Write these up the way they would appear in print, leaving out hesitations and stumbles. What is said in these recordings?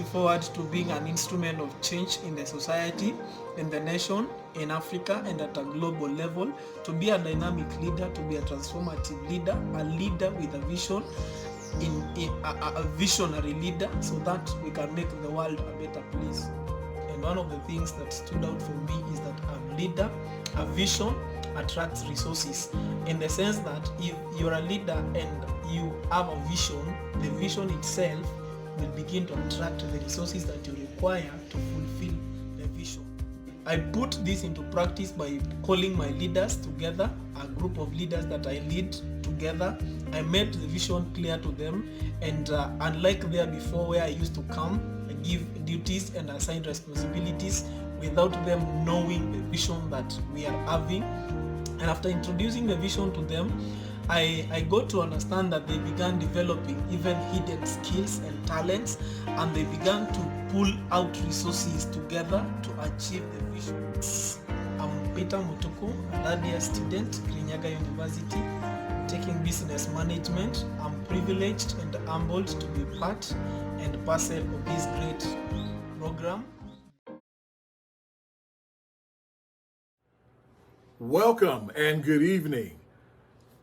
forward to being an instrument of change in the society, in the nation, in Africa, and at a global level, to be a dynamic leader, to be a transformative leader, a leader with a vision, a visionary leader, so that we can make the world a better place. And one of the things that stood out for me is that a leader, a vision attracts resources, in the sense that if you're a leader and you have a vision, the vision itself will begin to attract the resources that you require to fulfill the vision. I put this into practice by calling my leaders together, a group of leaders that I lead together. I made the vision clear to them, and unlike there before where I used to come, give duties and assign responsibilities without them knowing the vision that we are having. And after introducing the vision to them, I got to understand that they began developing even hidden skills and talents, and they began to pull out resources together to achieve the vision. I'm Peter Mutuku, a third-year student, Kirinyaga University, taking business management. I'm privileged and humbled to be part and parcel of this great program. Welcome and good evening.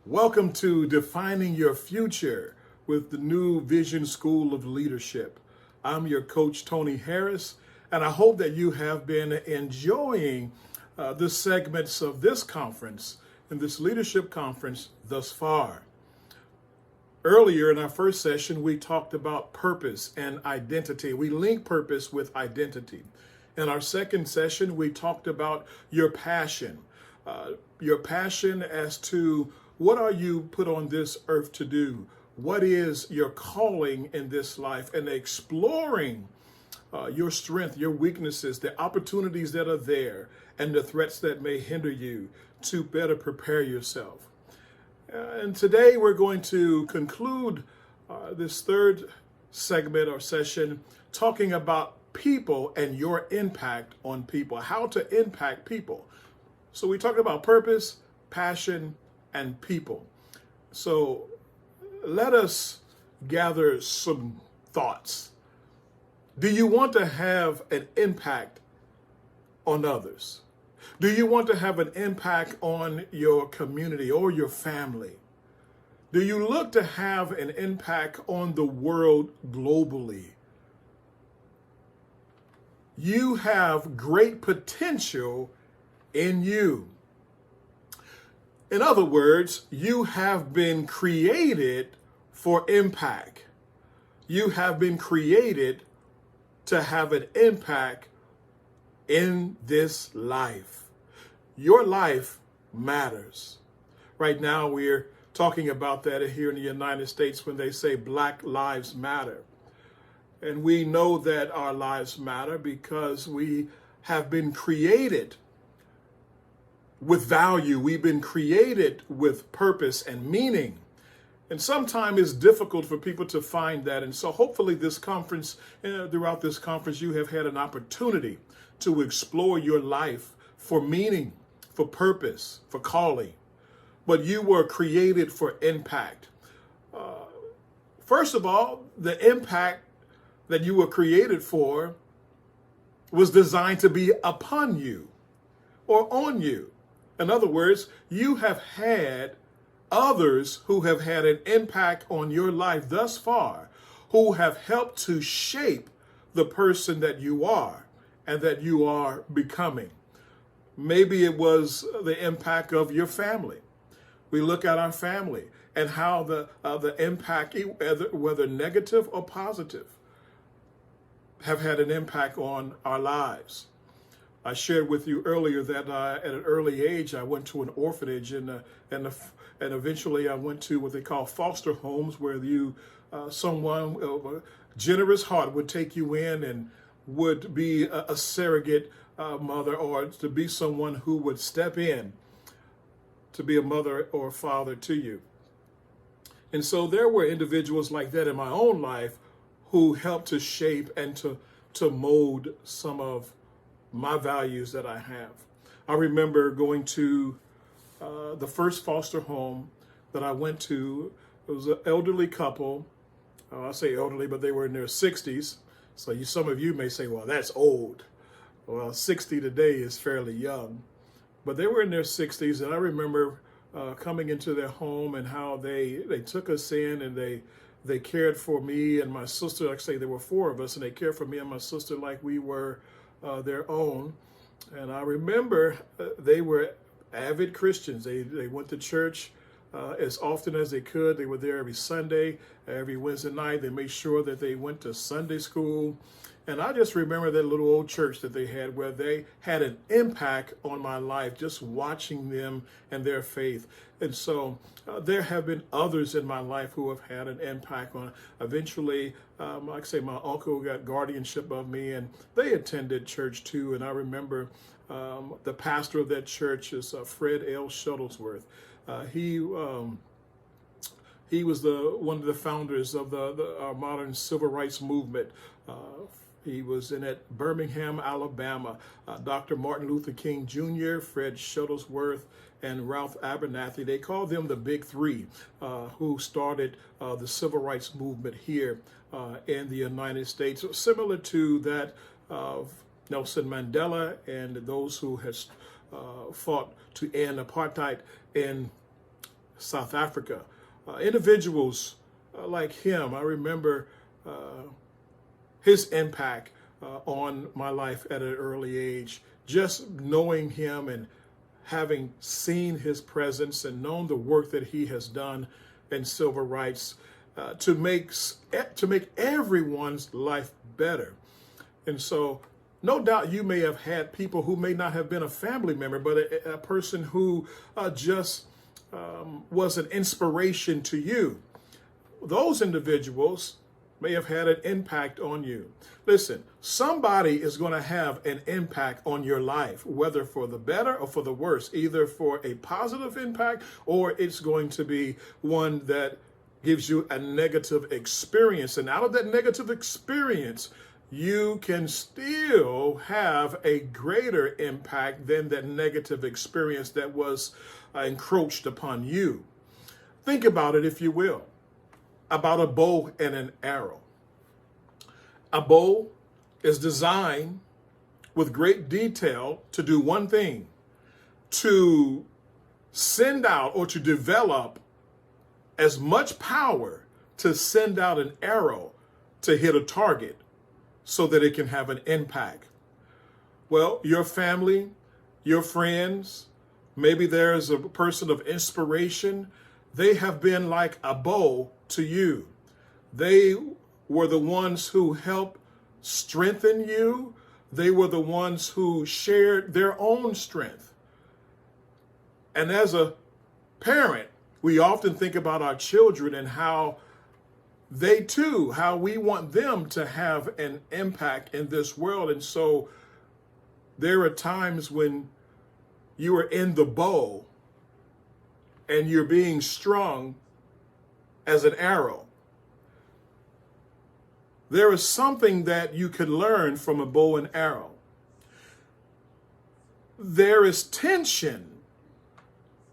Welcome to Defining Your Future with the New Vision School of Leadership. I'm your coach, Tony Harris, and I hope that you have been enjoying the segments of this conference and this leadership conference thus far. Earlier in our first session, we talked about purpose and identity. We link purpose with identity. In our second session, we talked about your passion as to what are you put on this earth to do? What is your calling in this life? And exploring your strength, your weaknesses, the opportunities that are there, and the threats that may hinder you to better prepare yourself. And today we're going to conclude this third segment or session talking about people and your impact on people, how to impact people. So we talked about purpose, passion, and people. So let us gather some thoughts. Do you want to have an impact on others? Do you want to have an impact on your community or your family? Do you look to have an impact on the world globally? You have great potential in you. In other words, you have been created for impact. You have been created to have an impact in this life. Your life matters. Right now, we're talking about that here in the United States when they say Black Lives Matter. And we know that our lives matter because we have been created with value. We've been created with purpose and meaning. And sometimes it's difficult for people to find that. And so hopefully this conference, throughout this conference, you have had an opportunity to explore your life for meaning, for purpose, for calling. But you were created for impact. First of all, the impact that you were created for was designed to be upon you or on you. In other words, you have had others who have had an impact on your life thus far, who have helped to shape the person that you are and that you are becoming. Maybe it was the impact of your family. We look at our family and how the impact, whether negative or positive, have had an impact on our lives. I shared with you earlier that at an early age, I went to an orphanage and eventually I went to what they call foster homes, where someone of a generous heart would take you in and would be a surrogate mother, or to be someone who would step in to be a mother or a father to you. And so there were individuals like that in my own life who helped to shape and to mold some of my values that I have. I remember going to the first foster home that I went to. It was an elderly couple. I say elderly, but they were in their 60s. So some of you may say, well, that's old. Well, 60 today is fairly young. But they were in their 60s, and I remember coming into their home and how they took us in, and they cared for me and my sister. Like I say, there were four of us, and they cared for me and my sister like we were their own. And I remember they were avid Christians. They went to church as often as they could. They were there every Sunday, every Wednesday night. They made sure that they went to Sunday school. And I just remember that little old church that they had, where they had an impact on my life, just watching them and their faith. And so there have been others in my life who have had an impact on. Eventually, like I say, my uncle got guardianship of me, and they attended church too. And I remember the pastor of that church is Fred L. Shuttlesworth. He was one of the founders of the modern civil rights movement. He was in at Birmingham, Alabama. Dr. Martin Luther King Jr., Fred Shuttlesworth, and Ralph Abernathy. They call them the Big Three, who started the civil rights movement here in the United States, similar to that of Nelson Mandela and those who has fought to end apartheid in South Africa. Individuals like him, I remember his impact on my life at an early age. Just knowing him and having seen his presence and known the work that he has done in civil rights to make everyone's life better. And so, no doubt you may have had people who may not have been a family member, but a person who just was an inspiration to you. Those individuals may have had an impact on you. Listen, somebody is going to have an impact on your life, whether for the better or for the worse, either for a positive impact or it's going to be one that gives you a negative experience. And out of that negative experience, you can still have a greater impact than that negative experience that was encroached upon you. Think about it, if you will, about a bow and an arrow. A bow is designed with great detail to do one thing: to send out or to develop as much power to send out an arrow to hit a target so that it can have an impact. Well, your family, your friends, maybe there's a person of inspiration. They have been like a bow to you. They were the ones who helped strengthen you. They were the ones who shared their own strength. And as a parent, we often think about our children and how they too, how we want them to have an impact in this world. And so there are times when you are in the bow and you're being strung as an arrow. There is something that you can learn from a bow and arrow. There is tension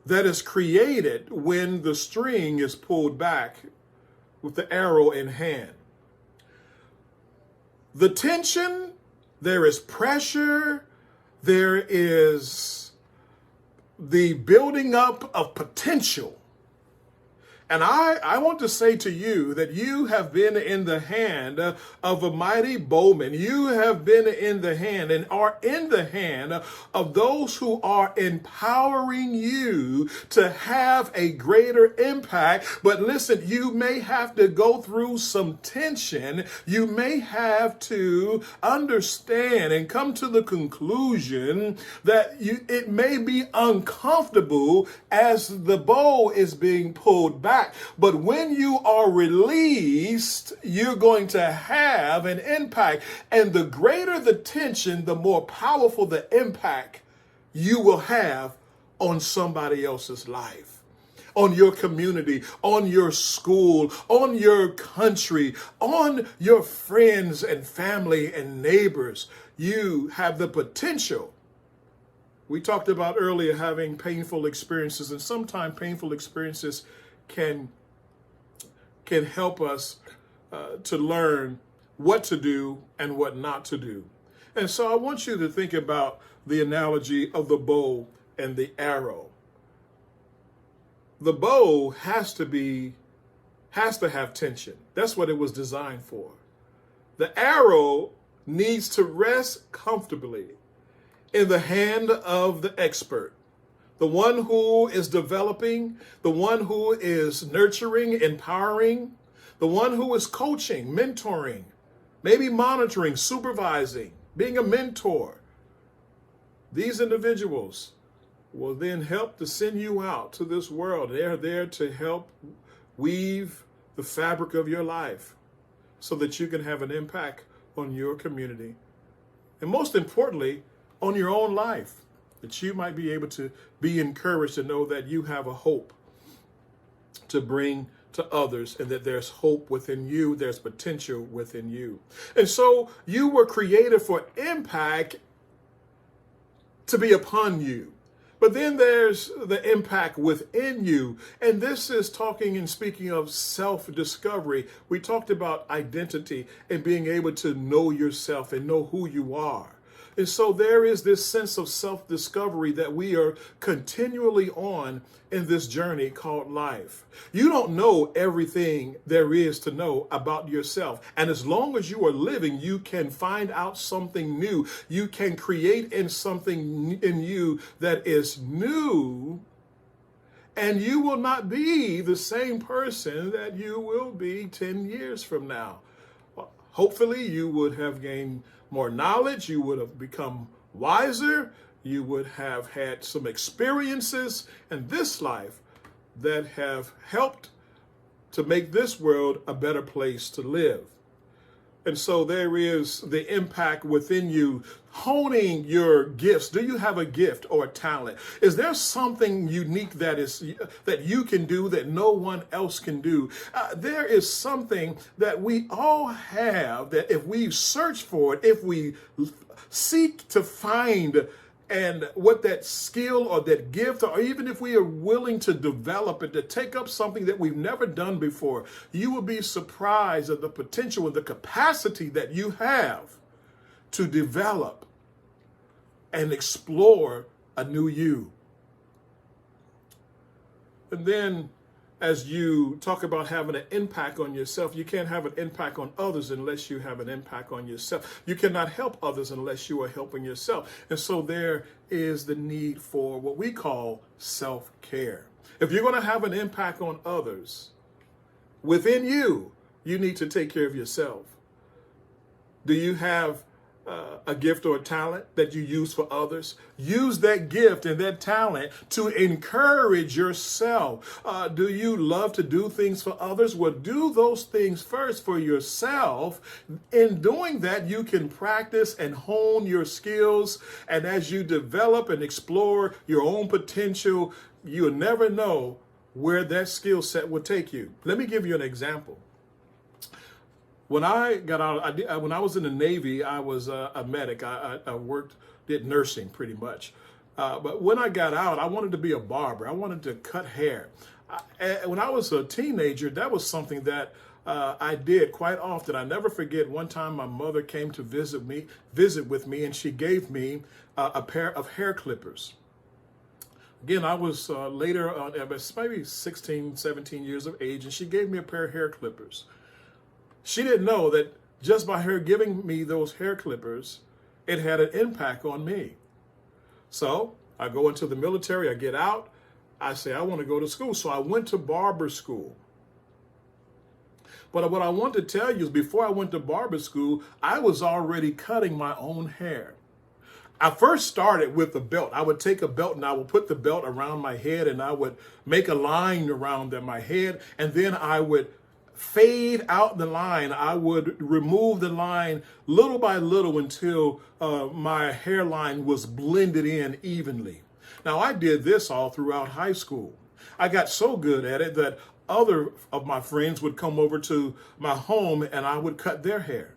that is created when the string is pulled back with the arrow in hand. The tension, there is pressure, there is the building up of potential. And I want to say to you that you have been in the hand of a mighty bowman. You have been in the hand and are in the hand of those who are empowering you to have a greater impact. But listen, you may have to go through some tension. You may have to understand and come to the conclusion that it may be uncomfortable as the bow is being pulled back. But when you are released, you're going to have an impact. And the greater the tension, the more powerful the impact you will have on somebody else's life, on your community, on your school, on your country, on your friends and family and neighbors. You have the potential. We talked about earlier having painful experiences, and sometimes painful experiences can help us to learn what to do and what not to do. And so I want you to think about the analogy of the bow and the arrow. The bow has to have tension. That's what it was designed for. The arrow needs to rest comfortably in the hand of the expert, the one who is developing, the one who is nurturing, empowering, the one who is coaching, mentoring, maybe monitoring, supervising, being a mentor. These individuals will then help to send you out to this world. They're there to help weave the fabric of your life so that you can have an impact on your community. And most importantly, on your own life, that you might be able to be encouraged to know that you have a hope to bring to others, and that there's hope within you, there's potential within you. And so you were created for impact to be upon you. But then there's the impact within you. And this is talking and speaking of self-discovery. We talked about identity and being able to know yourself and know who you are. And so there is this sense of self-discovery that we are continually on in this journey called life. You don't know everything there is to know about yourself. And as long as you are living, you can find out something new. You can create in something in you that is new. And you will not be the same person that you will be 10 years from now. Hopefully, you would have gained more knowledge, you would have become wiser, you would have had some experiences in this life that have helped to make this world a better place to live. And so there is the impact within you, honing your gifts. Do you have a gift or a talent? Is there something unique that you can do that no one else can do? There is something that we all have that if we search for it, if we seek to find and what that skill or that gift, or even if we are willing to develop it, to take up something that we've never done before, you will be surprised at the potential and the capacity that you have to develop and explore a new you. And then as you talk about having an impact on yourself, you can't have an impact on others unless you have an impact on yourself. You cannot help others unless you are helping yourself. And so there is the need for what we call self-care. If you're going to have an impact on others, within you, you need to take care of yourself. Do you have a gift or a talent that you use for others? Use that gift and that talent to encourage yourself. Do you love to do things for others? Well, do those things first for yourself. In doing that, you can practice and hone your skills. And as you develop and explore your own potential, you'll never know where that skill set will take you. Let me give you an example. When I got out, when I was in the Navy, I was a medic. I did nursing pretty much. But when I got out, I wanted to be a barber. I wanted to cut hair. When I was a teenager, that was something that I did quite often. I never forget one time my mother came to visit with me, and she gave me a pair of hair clippers. Again, I was later on, maybe 16, 17 years of age, and she gave me a pair of hair clippers. She didn't know that just by her giving me those hair clippers, it had an impact on me. So I go into the military, I get out, I say, I want to go to school. So I went to barber school. But what I want to tell you is before I went to barber school, I was already cutting my own hair. I first started with a belt. I would take a belt and I would put the belt around my head and I would make a line around my head, and then I would fade out the line. I would remove the line little by little until my hairline was blended in evenly. Now, I did this all throughout high school. I got so good at it that other of my friends would come over to my home and I would cut their hair.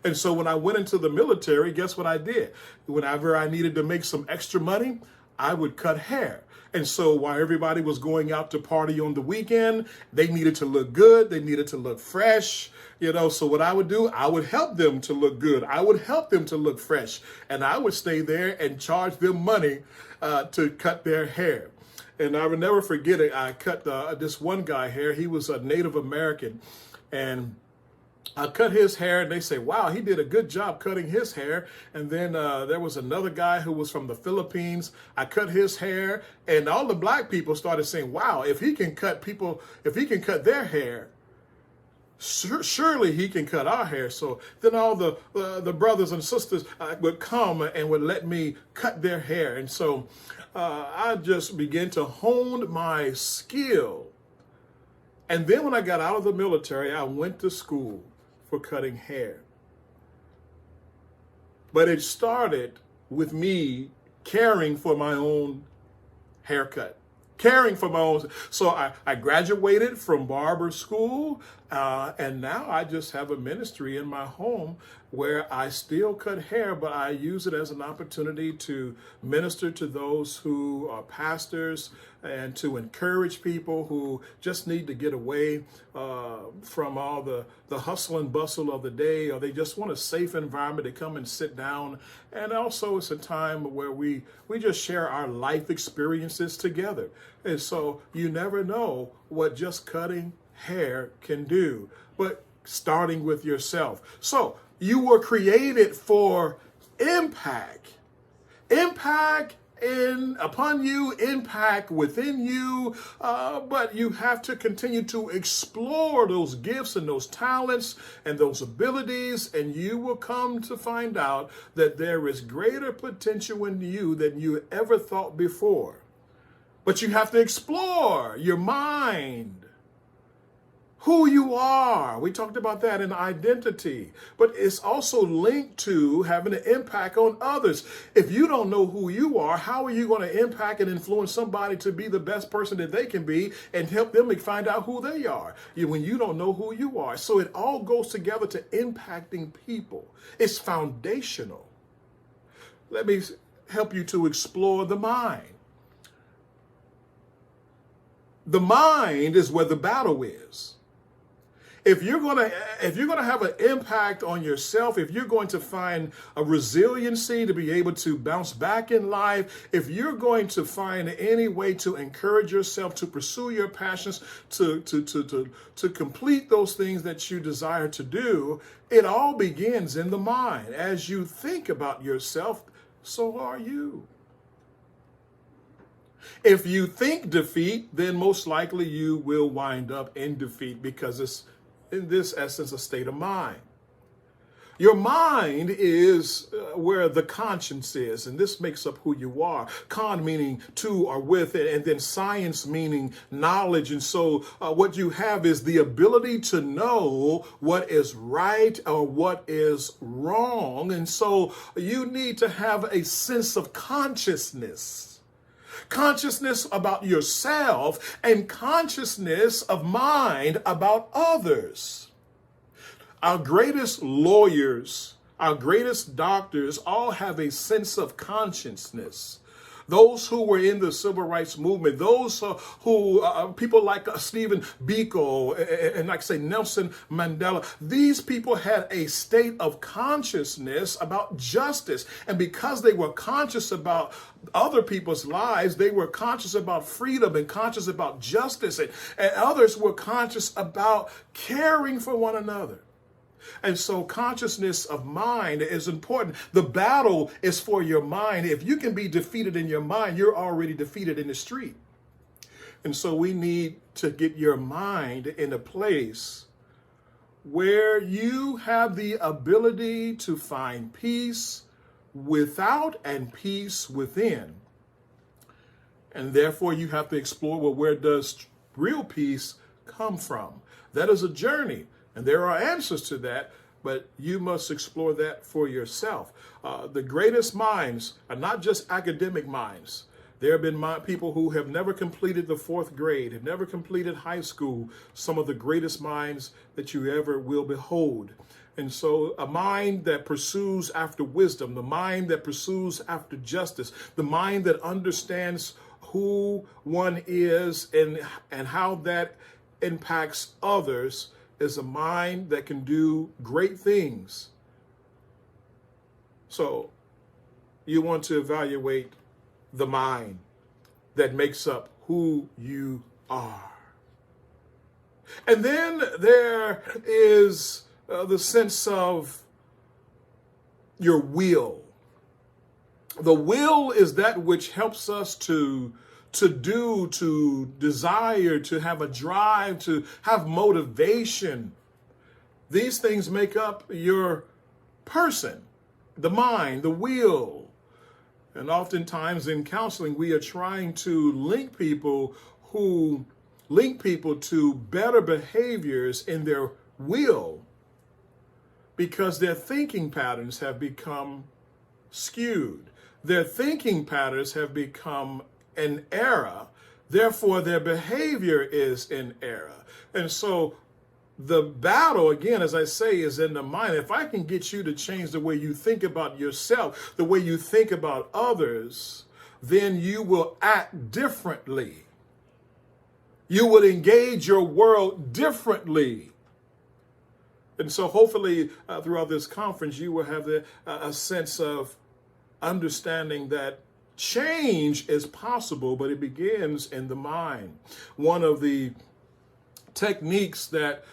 And so when I went into the military, guess what I did? Whenever I needed to make some extra money, I would cut hair. And so while everybody was going out to party on the weekend, they needed to look good. They needed to look fresh. So what I would do, I would help them to look good. I would help them to look fresh. And I would stay there and charge them money to cut their hair. And I will never forget it. I cut this one guy hair. He was a Native American. And I cut his hair, and they say, wow, he did a good job cutting his hair. And then there was another guy who was from the Philippines. I cut his hair, and all the black people started saying, wow, if he can cut their hair, surely he can cut our hair. So then all the brothers and sisters would come and would let me cut their hair. And so I just began to hone my skill. And then when I got out of the military, I went to school for cutting hair. But it started with me caring for my own haircut. So I graduated from barber school, and now I just have a ministry in my home where I still cut hair, but I use it as an opportunity to minister to those who are pastors and to encourage people who just need to get away from all the hustle and bustle of the day, or they just want a safe environment to come and sit down. And also it's a time where we just share our life experiences together. And so you never know what just cutting hair can do, but starting with yourself. So you were created for impact upon you, impact within you, but you have to continue to explore those gifts and those talents and those abilities, and you will come to find out that there is greater potential in you than you ever thought before. But you have to explore your mind, who you are. We talked about that in identity, but it's also linked to having an impact on others. If you don't know who you are, how are you going to impact and influence somebody to be the best person that they can be and help them find out who they are when you don't know who you are? So it all goes together to impacting people. It's foundational. Let me help you to explore the mind. The mind is where the battle is. If you're going to have an impact on yourself, if you're going to find a resiliency to be able to bounce back in life, if you're going to find any way to encourage yourself to pursue your passions, to complete those things that you desire to do, it all begins in the mind. As you think about yourself, so are you. If you think defeat, then most likely you will wind up in defeat, because it's, in this essence, a state of mind. Your mind is where the conscience is, and this makes up who you are. Con meaning to or with, and then science meaning knowledge. And so what you have is the ability to know what is right or what is wrong. And so you need to have a sense of consciousness about yourself and consciousness of mind about others. Our greatest lawyers, our greatest doctors all have a sense of consciousness. Those who were in the civil rights movement, those people like Stephen Biko and like say Nelson Mandela, these people had a state of consciousness about justice. And because they were conscious about other people's lives, they were conscious about freedom and conscious about justice, and others were conscious about caring for one another. And so consciousness of mind is important. The battle is for your mind. If you can be defeated in your mind, you're already defeated in the street. And so we need to get your mind in a place where you have the ability to find peace without and peace within. And therefore you have to explore, well, where does real peace come from? That is a journey. And there are answers to that, but you must explore that for yourself. The greatest minds are not just academic minds. There have been people who have never completed the 4th grade, have never completed high school, some of the greatest minds that you ever will behold. And so a mind that pursues after wisdom, the mind that pursues after justice, the mind that understands who one is and how that impacts others is a mind that can do great things. So you want to evaluate the mind that makes up who you are. And then there is the sense of your will. The will is that which helps us to do, to desire, to have a drive, to have motivation. These things make up your person, the mind, the will. And oftentimes in counseling, we are trying to link people to better behaviors in their will because their thinking patterns have become skewed. Their thinking patterns have become an error. Therefore, their behavior is in error. And so the battle, again, as I say, is in the mind. If I can get you to change the way you think about yourself, the way you think about others, then you will act differently. You would engage your world differently. And so hopefully throughout this conference, you will have a sense of understanding that change is possible, but it begins in the mind. One of the techniques that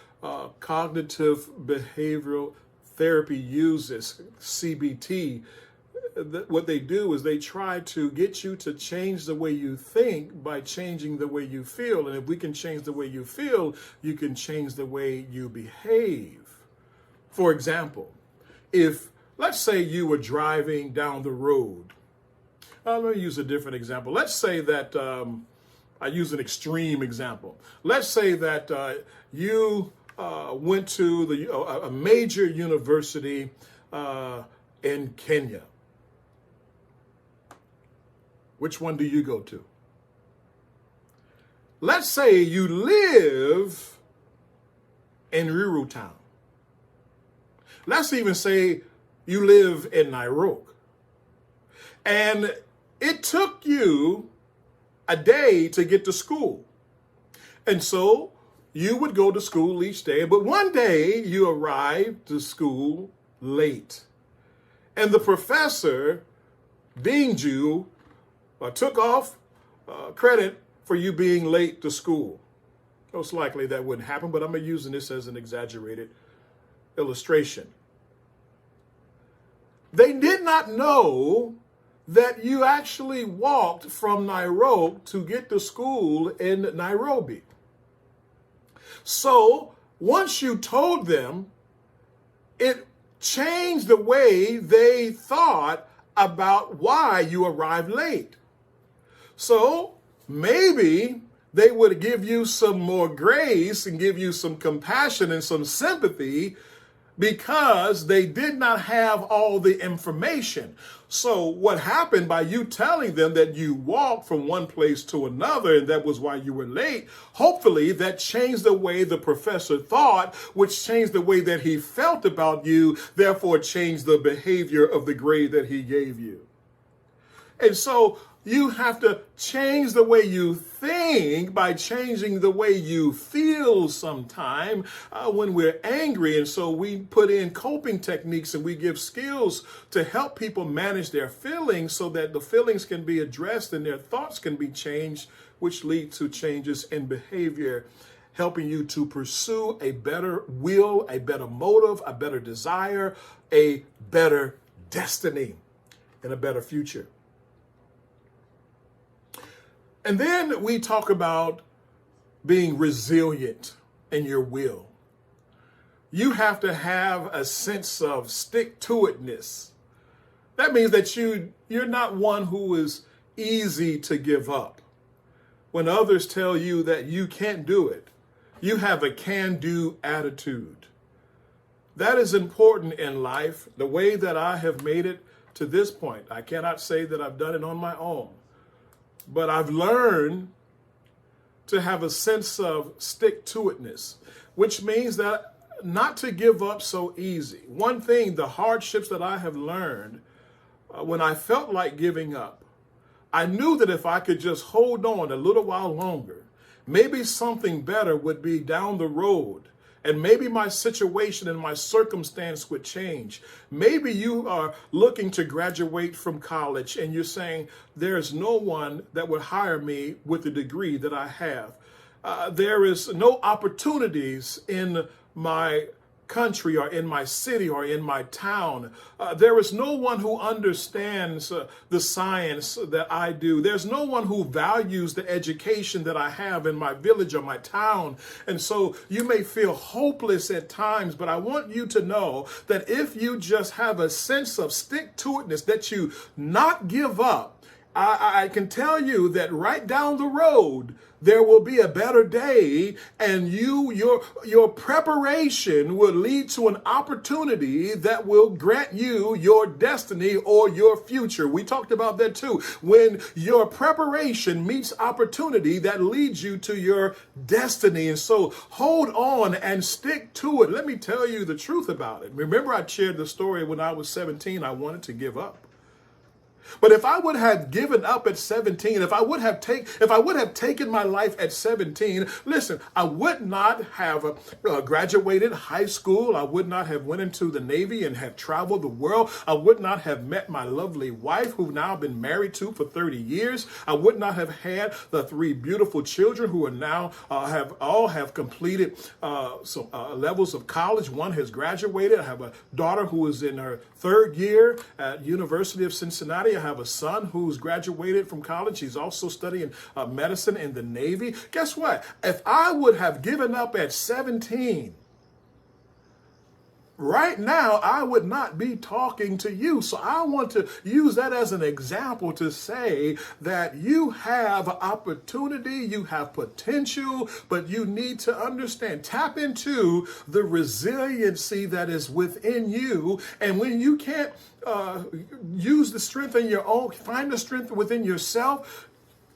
cognitive behavioral therapy uses, CBT, what they do is they try to get you to change the way you think by changing the way you feel. And if we can change the way you feel, you can change the way you behave. For example, if let's say you were driving down the road. Let me use a different example. Let's say that I use an extreme example. Let's say that you went to a major university in Kenya. Which one do you go to? Let's say you live in Ruru town. Let's even say you live in Nairobi. And it took you a day to get to school. And so you would go to school each day, but one day you arrived to school late. And the professor dinged you or took off credit for you being late to school. Most likely that wouldn't happen, but I'm using this as an exaggerated illustration. They did not know that you actually walked from Nairobi to get to school in Nairobi. So once you told them, it changed the way they thought about why you arrived late. So maybe they would give you some more grace and give you some compassion and some sympathy because they did not have all the information. So what happened by you telling them that you walked from one place to another and that was why you were late, hopefully that changed the way the professor thought, which changed the way that he felt about you, therefore changed the behavior of the grade that he gave you. And so you have to change the way you think by changing the way you feel sometime when we're angry. And so we put in coping techniques and we give skills to help people manage their feelings so that the feelings can be addressed and their thoughts can be changed, which lead to changes in behavior, helping you to pursue a better will, a better motive, a better desire, a better destiny, and a better future. And then we talk about being resilient in your will. You have to have a sense of stick-to-itness. That means that you're not one who is easy to give up. When others tell you that you can't do it, you have a can-do attitude. That is important in life. The way that I have made it to this point, I cannot say that I've done it on my own. But I've learned to have a sense of stick-to-itness, which means that not to give up so easy. One thing, the hardships that I have learned when I felt like giving up, I knew that if I could just hold on a little while longer, maybe something better would be down the road. And maybe my situation and my circumstance would change. Maybe you are looking to graduate from college and you're saying, there's no one that would hire me with the degree that I have. There is no opportunities in my country or in my city or in my town. There is no one who understands the science that I do. There's no one who values the education that I have in my village or my town. And so you may feel hopeless at times, but I want you to know that if you just have a sense of stick-to-itness, that you not give up, I can tell you that right down the road, there will be a better day, and your preparation will lead to an opportunity that will grant you your destiny or your future. We talked about that too. When your preparation meets opportunity, that leads you to your destiny. And so hold on and stick to it. Let me tell you the truth about it. Remember, I shared the story when I was 17, I wanted to give up. But if I would have given up at 17, if I would have taken my life at 17, listen, I would not have graduated high school. I would not have went into the Navy and have traveled the world. I would not have met my lovely wife, who now I've been married to for 30 years. I would not have had the 3 beautiful children who are now have completed some levels of college. One has graduated. I have a daughter who is in her 3rd year at University of Cincinnati. I have a son who's graduated from college. He's also studying medicine in the Navy. Guess what? If I would have given up at 17, right now, I would not be talking to you. So I want to use that as an example to say that you have opportunity, you have potential, but you need to understand, tap into the resiliency that is within you. And when you can't use the strength in your own, find the strength within yourself,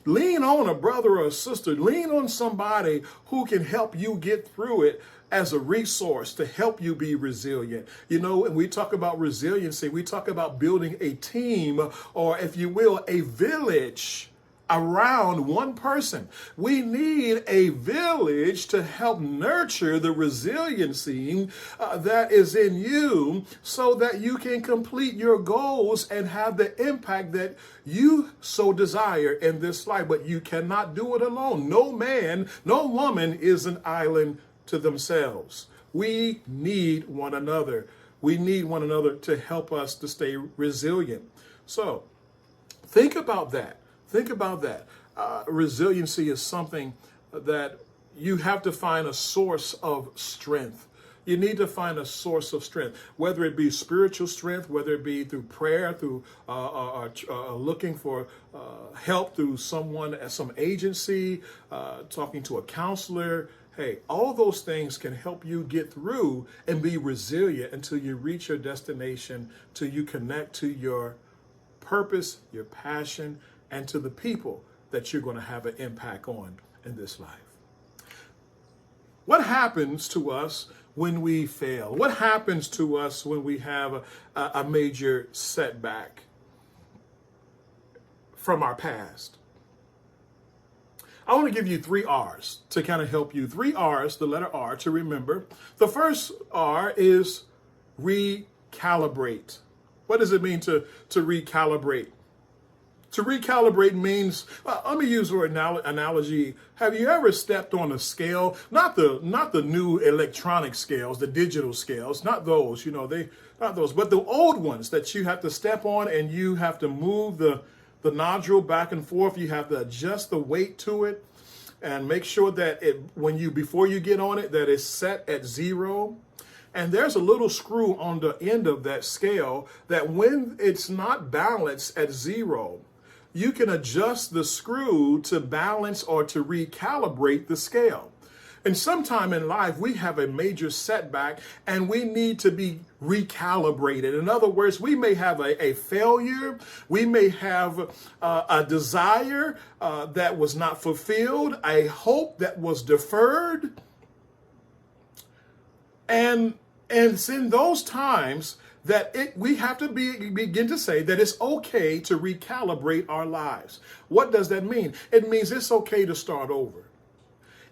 lean on a brother or a sister, lean on somebody who can help you get through it as a resource to help you be resilient. You know, when we talk about resiliency, we talk about building a team, or if you will, a village around one person. We need a village to help nurture the resiliency that is in you, so that you can complete your goals and have the impact that you so desire in this life. But you cannot do it alone. No man, no woman is an island to themselves. We need one another. We need one another to help us to stay resilient. So think about that. Think about that. Resiliency is something that you have to find a source of strength. You need to find a source of strength, whether it be spiritual strength, whether it be through prayer, through looking for help through someone at some agency, talking to a counselor. Hey, all those things can help you get through and be resilient until you reach your destination, till you connect to your purpose, your passion, and to the people that you're going to have an impact on in this life. What happens to us when we fail? What happens to us when we have a major setback from our past? I want to give you 3 R's to kind of help you. 3 R's, the letter R, to remember. The first R is recalibrate. What does it mean to recalibrate? To recalibrate means, let me use an analogy. Have you ever stepped on a scale? Not the new electronic scales, the digital scales, not those, not those, but the old ones that you have to step on, and you have to move the nodule back and forth. You have to adjust the weight to it and make sure that before you get on it, that it's set at 0. And there's a little screw on the end of that scale that when it's not balanced at 0, you can adjust the screw to balance or to recalibrate the scale. And sometime in life, we have a major setback and we need to be recalibrated. In other words, we may have a failure. We may have a desire that was not fulfilled, a hope that was deferred. And it's in those times that we have to begin to say that it's okay to recalibrate our lives. What does that mean? It means it's okay to start over.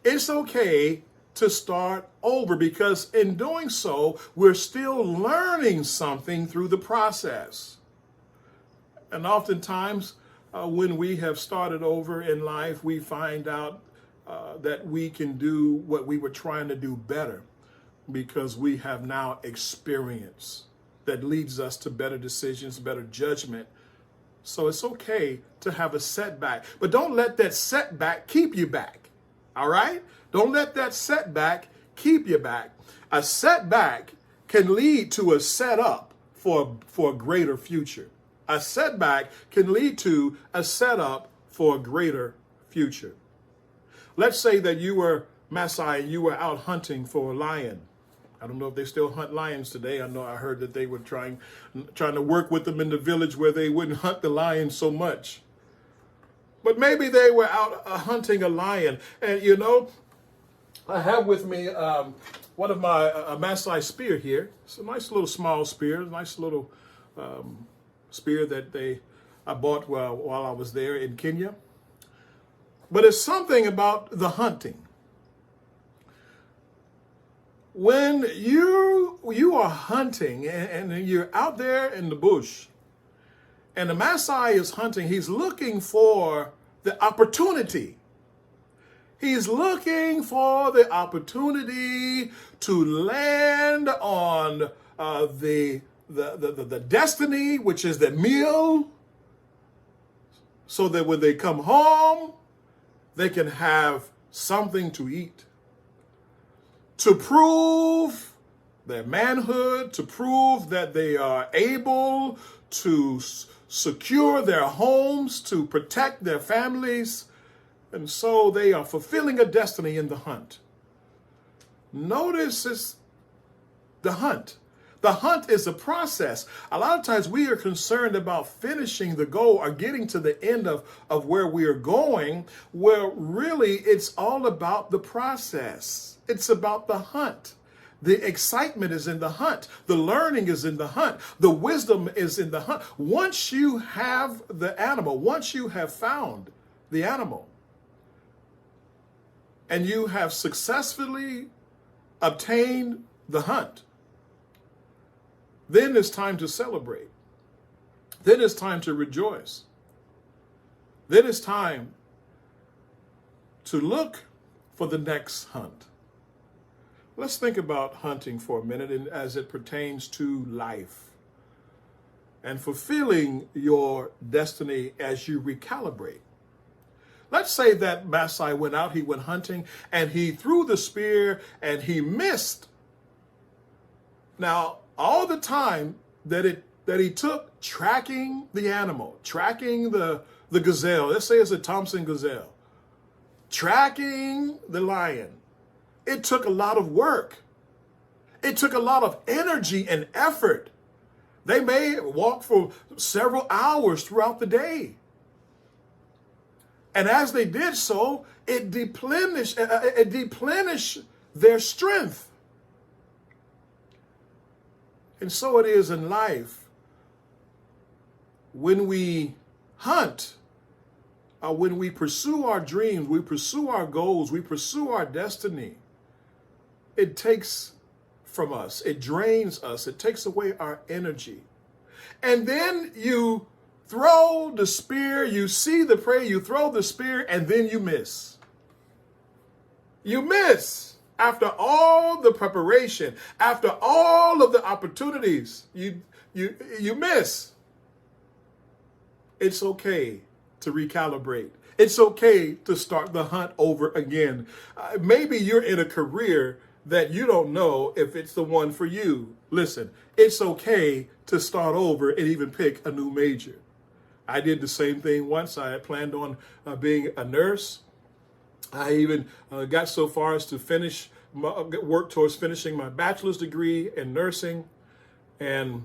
It's okay to start over, because in doing so, we're still learning something through the process. And oftentimes, when we have started over in life, we find out that we can do what we were trying to do better, because we have now experience that leads us to better decisions, better judgment. So it's okay to have a setback, but don't let that setback keep you back. All right? Don't let that setback keep you back. A setback can lead to a setup for a greater future. A setback can lead to a setup for a greater future. Let's say that you were Maasai and you were out hunting for a lion. I don't know if they still hunt lions today. I heard that they were trying to work with them in the village where they wouldn't hunt the lion so much. But maybe they were out hunting a lion. And you know, I have with me one of my Maasai spear here. It's a nice little small spear, nice little spear that I bought while I was there in Kenya. But it's something about the hunting. When you are hunting and you're out there in the bush, and the Maasai is hunting, he's looking for the opportunity. He's looking for the opportunity to land on the destiny, which is the meal, so that when they come home, they can have something to eat. To prove their manhood, to prove that they are able to secure their homes, to protect their families. And so they are fulfilling a destiny in the hunt. Notice it's the hunt. The hunt is a process. A lot of times we are concerned about finishing the goal or getting to the end of where we are going, where really it's all about the process. It's about the hunt. The excitement is in the hunt. The learning is in the hunt. The wisdom is in the hunt. Once you have the animal, once you have found the animal, and you have successfully obtained the hunt, then it's time to celebrate. Then it's time to rejoice. Then it's time to look for the next hunt. Let's think about hunting for a minute, and as it pertains to life and fulfilling your destiny as you recalibrate. Let's say that Maasai went out, he went hunting, and he threw the spear and he missed. Now, all the time that he took tracking the animal, tracking the gazelle, let's say it's a Thompson gazelle, tracking the lion, it took a lot of work. It took a lot of energy and effort. They may walk for several hours throughout the day. And as they did so, it replenished their strength. And so it is in life. When we hunt, when we pursue our dreams, we pursue our goals, we pursue our destiny, it takes from us, it drains us, it takes away our energy. And then you throw the spear, you see the prey, you throw the spear, and then you miss. You miss. After all the preparation, after all of the opportunities, you miss. It's okay to recalibrate. It's okay to start the hunt over again. Maybe you're in a career that you don't know if it's the one for you. Listen, it's okay to start over and even pick a new major. I did the same thing once. I had planned on being a nurse. I even got so far as to work towards finishing my bachelor's degree in nursing. And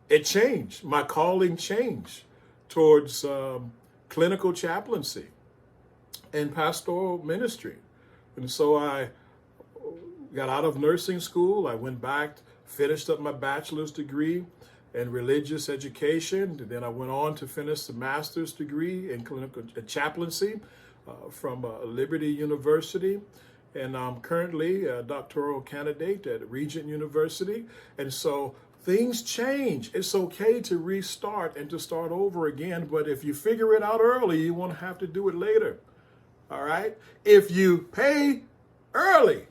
it changed. My calling changed towards clinical chaplaincy and pastoral ministry. And so I got out of nursing school. I went back finished up my bachelor's degree in religious education. And then I went on to finish the master's degree in clinical chaplaincy from Liberty University. And I'm currently a doctoral candidate at Regent University. And so things change. It's okay to restart and to start over again. But if you figure it out early, you won't have to do it later. All right? If you pay early,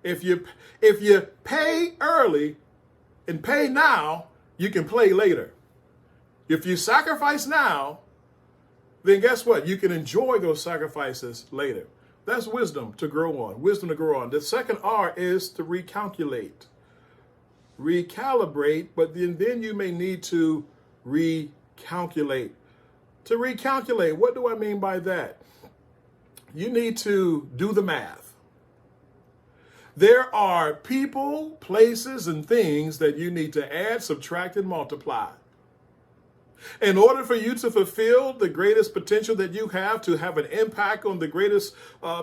if you pay early and pay now, you can play later. If you sacrifice now, then guess what? You can enjoy those sacrifices later. That's wisdom to grow on. Wisdom to grow on. The second R is to recalculate. Recalibrate, but then you may need to recalculate. To recalculate, what do I mean by that? You need to do the math. There are people, places, and things that you need to add, subtract, and multiply. In order for you to fulfill the greatest potential that you have, to have an impact on the greatest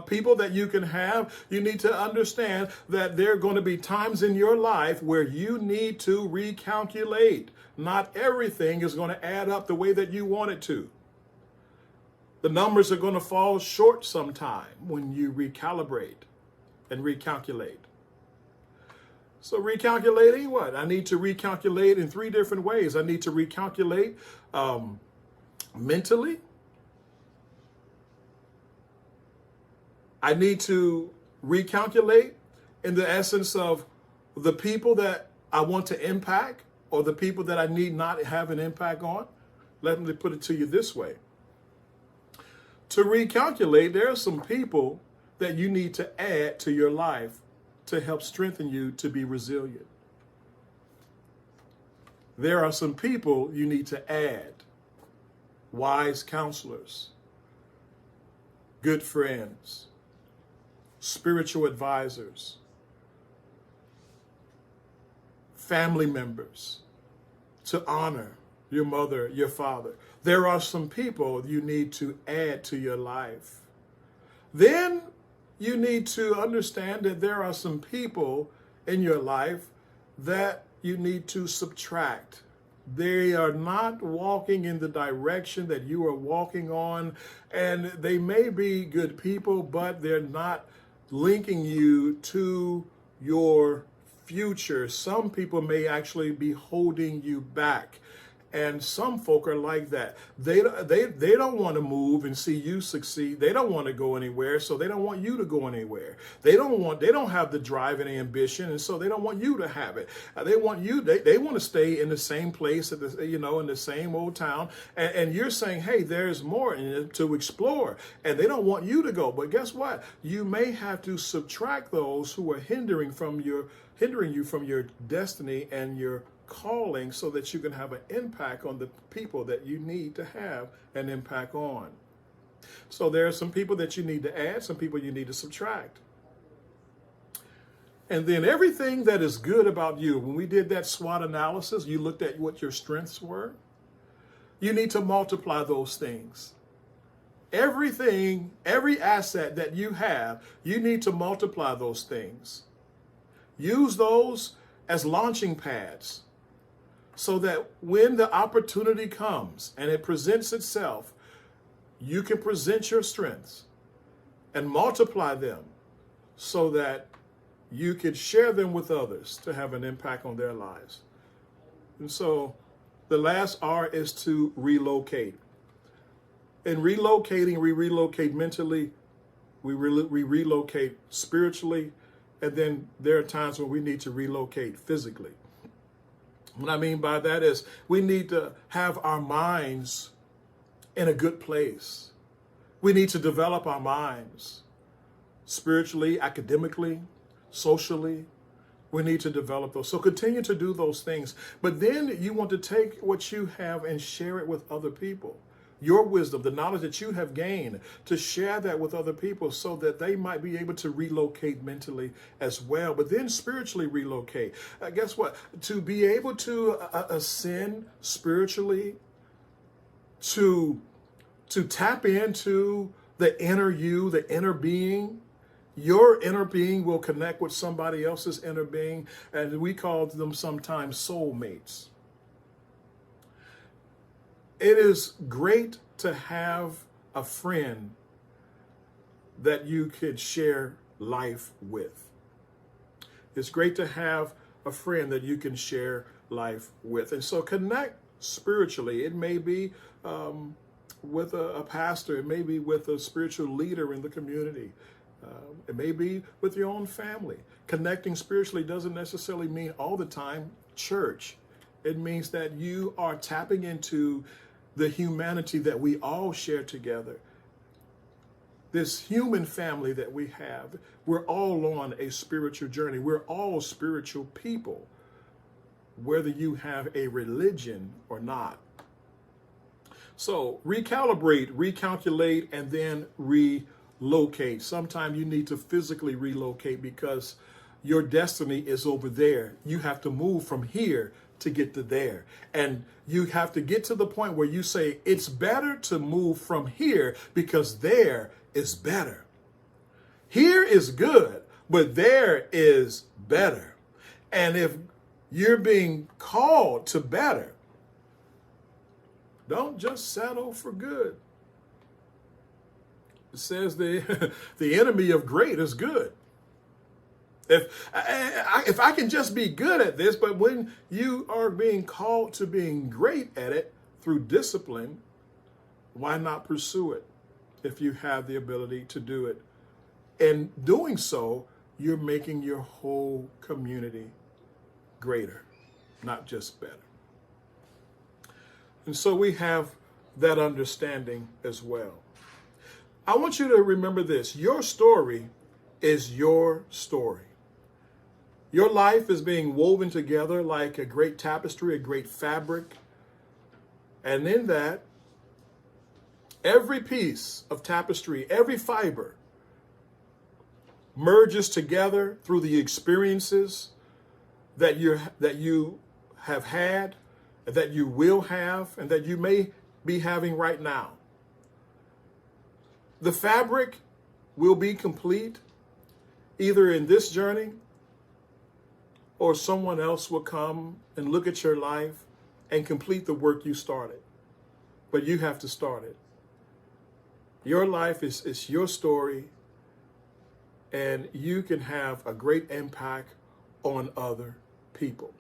people that you can have, you need to understand that there are going to be times in your life where you need to recalculate. Not everything is going to add up the way that you want it to. The numbers are going to fall short sometime when you recalibrate and recalculate. So recalculating what? I need to recalculate in 3 different ways. I need to recalculate mentally. I need to recalculate in the essence of the people that I want to impact or the people that I need not have an impact on. Let me put it to you this way. To recalculate, there are some people that you need to add to your life to help strengthen you to be resilient. There are some people you need to add. Wise counselors, good friends, spiritual advisors, family members to honor your mother, your father. There are some people you need to add to your life. Then you need to understand that there are some people in your life that you need to subtract. They are not walking in the direction that you are walking on, and they may be good people, but they're not linking you to your future. Some people may actually be holding you back. And some folk are like that. They don't want to move and see you succeed. They don't want to go anywhere, so they don't want you to go anywhere. They don't have the drive and ambition, and so they don't want you to have it. They want to stay in the same place in the same old town. And you're saying, hey, there's more to explore, and they don't want you to go. But guess what? You may have to subtract those who are hindering you from your destiny and your calling, so that you can have an impact on the people that you need to have an impact on. So there are some people that you need to add, some people you need to subtract. And then everything that is good about you, when we did that SWOT analysis, you looked at what your strengths were. You need to multiply those things. Everything, every asset that you have, you need to multiply those things. Use those as launching pads, so that when the opportunity comes and it presents itself, you can present your strengths and multiply them so that you could share them with others to have an impact on their lives. And so the last R is to relocate. In relocating, we relocate mentally, we relocate spiritually, and then there are times when we need to relocate physically. What I mean by that is we need to have our minds in a good place. We need to develop our minds spiritually, academically, socially. We need to develop those. So continue to do those things. But then you want to take what you have and share it with other people. Your wisdom, the knowledge that you have gained, to share that with other people so that they might be able to relocate mentally as well, but then spiritually relocate. Guess what? To be able to ascend spiritually, to tap into the inner you, the inner being, Your inner being will connect with somebody else's inner being, and we call them sometimes soulmates. It is great to have a friend that you could share life with. It's great to have a friend that you can share life with. And so connect spiritually. It may be with a pastor. It may be with a spiritual leader in the community. It may be with your own family. Connecting spiritually doesn't necessarily mean all the time church. It means that you are tapping into the humanity that we all share together. This human family that we have, we're all on a spiritual journey. We're all spiritual people, whether you have a religion or not. So recalibrate, recalculate, and then relocate. Sometimes you need to physically relocate because your destiny is over there. You have to move from here to get to there. And you have to get to the point where you say, it's better to move from here because there is better. Here is good, but there is better. And if you're being called to better, don't just settle for good. It says the enemy of great is good. If I can just be good at this, but when you are being called to being great at it through discipline, why not pursue it if you have the ability to do it? In doing so, you're making your whole community greater, not just better. And so we have that understanding as well. I want you to remember this. Your story is your story. Your life is being woven together like a great tapestry, a great fabric. And in that, every piece of tapestry, every fiber merges together through the experiences that you have had, that you will have, and that you may be having right now. The fabric will be complete either in this journey or someone else will come and look at your life and complete the work you started. But you have to start it. Your life is your story, and you can have a great impact on other people.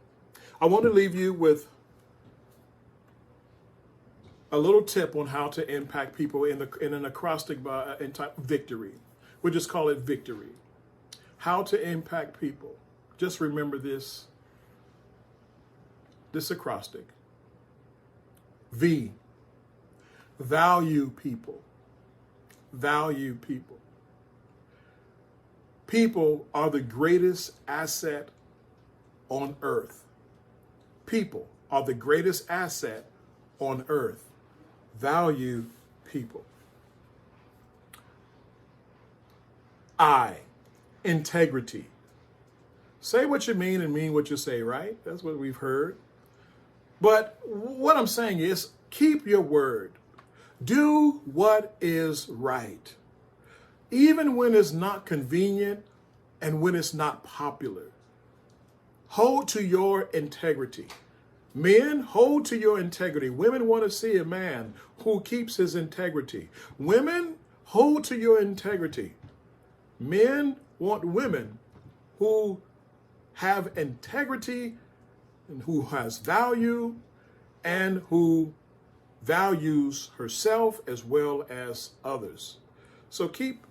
I want to leave you with a little tip on how to impact people in an acrostic entitled Victory. We'll just call it Victory. How to impact people. Just remember this acrostic. V, value people. Value people. People are the greatest asset on earth. People are the greatest asset on earth. Value people. I, integrity. Say what you mean and mean what you say, right? That's what we've heard. But what I'm saying is keep your word. Do what is right. Even when it's not convenient and when it's not popular. Hold to your integrity. Men, hold to your integrity. Women want to see a man who keeps his integrity. Women, hold to your integrity. Men want women who have integrity and who has value and who values herself as well as others. So keep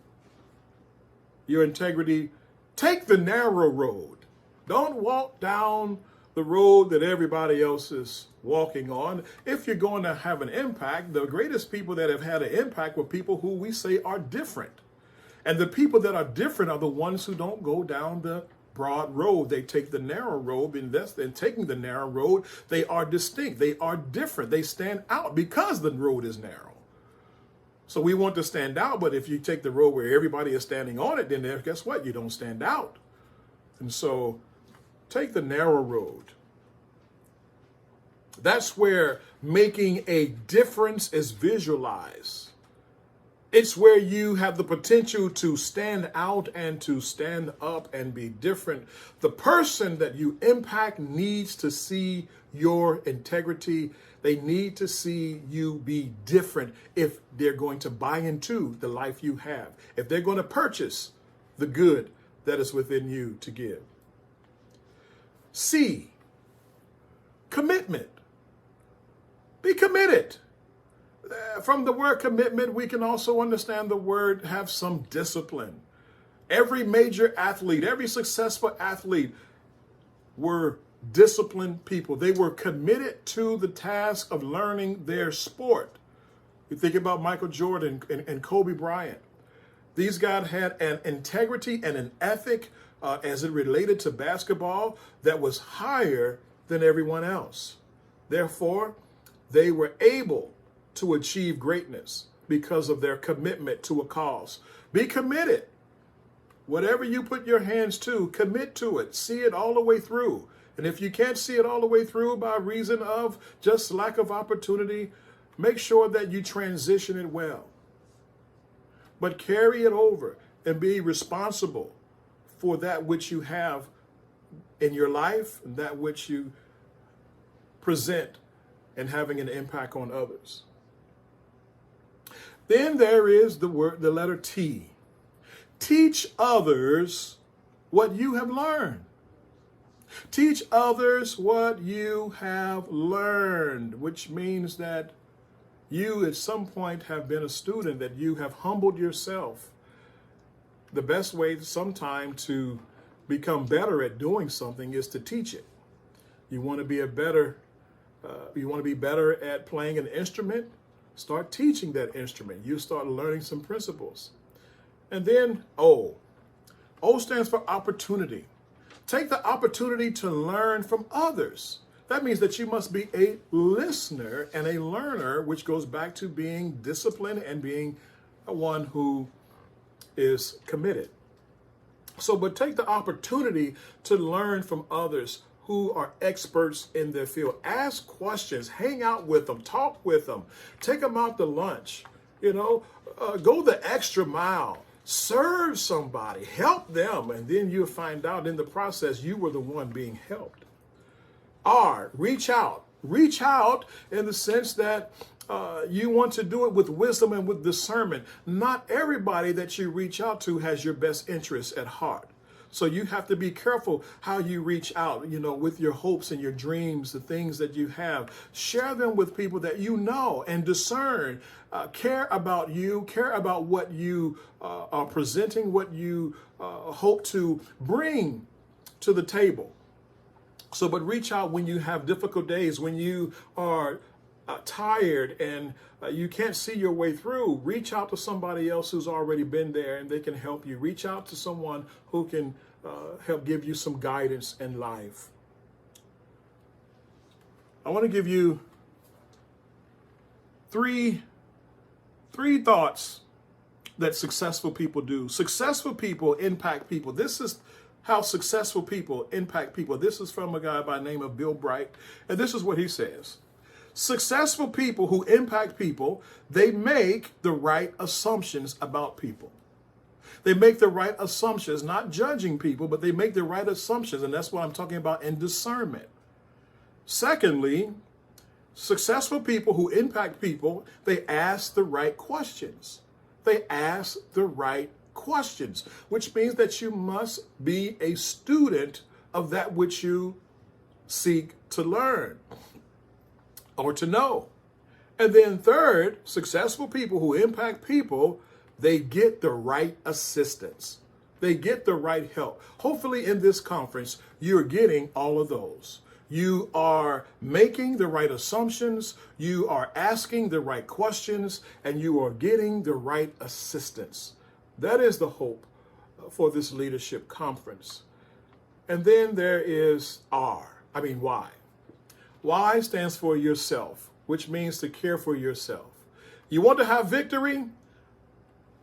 your integrity. Take the narrow road. Don't walk down the road that everybody else is walking on. If you're going to have an impact, the greatest people that have had an impact were people who we say are different. And the people that are different are the ones who don't go down the broad road. They take the narrow road, and in taking the narrow road, they are distinct. They are different. They stand out because the road is narrow. So we want to stand out, but if you take the road where everybody is standing on it, then guess what? You don't stand out. And so take the narrow road. That's where making a difference is visualized. It's where you have the potential to stand out and to stand up and be different. The person that you impact needs to see your integrity. They need to see you be different if they're going to buy into the life you have, if they're going to purchase the good that is within you to give. C, commitment. Be committed. From the word commitment, we can also understand the word have some discipline. Every major athlete, every successful athlete were disciplined people. They were committed to the task of learning their sport. You think about Michael Jordan and Kobe Bryant. These guys had an integrity and an ethic as it related to basketball that was higher than everyone else. Therefore, they were able to achieve greatness because of their commitment to a cause. Be committed. Whatever you put your hands to, commit to it. See it all the way through. And if you can't see it all the way through by reason of just lack of opportunity, make sure that you transition it well. But carry it over and be responsible for that which you have in your life and that which you present and having an impact on others. Then there is the letter T. Teach others what you have learned. Teach others what you have learned, which means that you at some point have been a student, that you have humbled yourself. The best way sometime to become better at doing something is to teach it. You want to be better at playing an instrument? Start teaching that instrument. You start learning some principles. And then O. O stands for opportunity. Take the opportunity to learn from others. That means that you must be a listener and a learner, which goes back to being disciplined and being one who is committed. But take the opportunity to learn from others who are experts in their field. Ask questions, hang out with them, talk with them, take them out to lunch, go the extra mile, serve somebody, help them, and then you'll find out in the process you were the one being helped. R, reach out. Reach out in the sense that you want to do it with wisdom and with discernment. Not everybody that you reach out to has your best interests at heart. So you have to be careful how you reach out, with your hopes and your dreams, the things that you have. Share them with people that you know and discern, care about you, care about what you are presenting, what you hope to bring to the table. But reach out when you have difficult days, when you are tired and you can't see your way through. Reach out to somebody else who's already been there and they can help you. Reach out to someone who can help give you some guidance in life. I want to give you three thoughts that successful people do. Successful people impact people. This is how successful people impact people. This is from a guy by the name of Bill Bright, and this is what he says. Successful people who impact people, they make the right assumptions about people. They make the right assumptions, not judging people, but they make the right assumptions, and that's what I'm talking about in discernment. Secondly, successful people who impact people, they ask the right questions. They ask the right questions, which means that you must be a student of that which you seek to learn or to know. And then third, successful people who impact people, they get the right assistance. They get the right help. Hopefully in this conference, you're getting all of those. You are making the right assumptions, you are asking the right questions, and you are getting the right assistance. That is the hope for this leadership conference. And then there is Y. Y stands for yourself, which means to care for yourself. You want to have victory?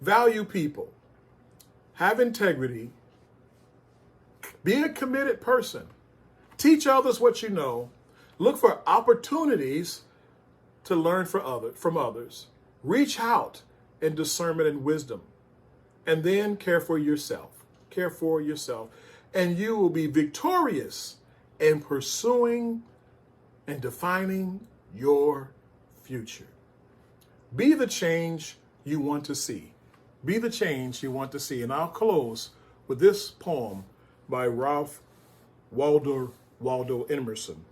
Value people. Have integrity. Be a committed person. Teach others what you know. Look for opportunities to learn from others. Reach out and discernment and wisdom. And then care for yourself. Care for yourself. And you will be victorious in pursuing and defining your future. Be the change you want to see. Be the change you want to see. And I'll close with this poem by Ralph Waldo Emerson.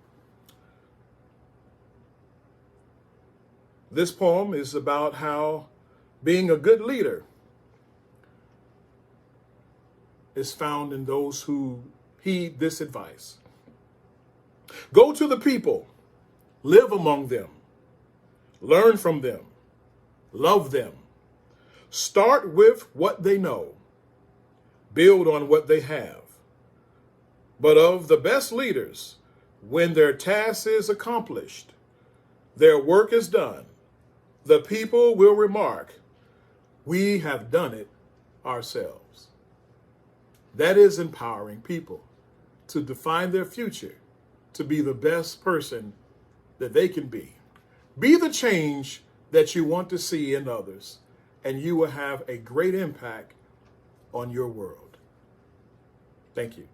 This poem is about how being a good leader is found in those who heed this advice. Go to the people, live among them, learn from them, love them. Start with what they know, build on what they have. But of the best leaders, when their task is accomplished, their work is done, the people will remark, we have done it ourselves. That is empowering people to define their future, to be the best person that they can be. Be the change that you want to see in others, and you will have a great impact on your world. Thank you.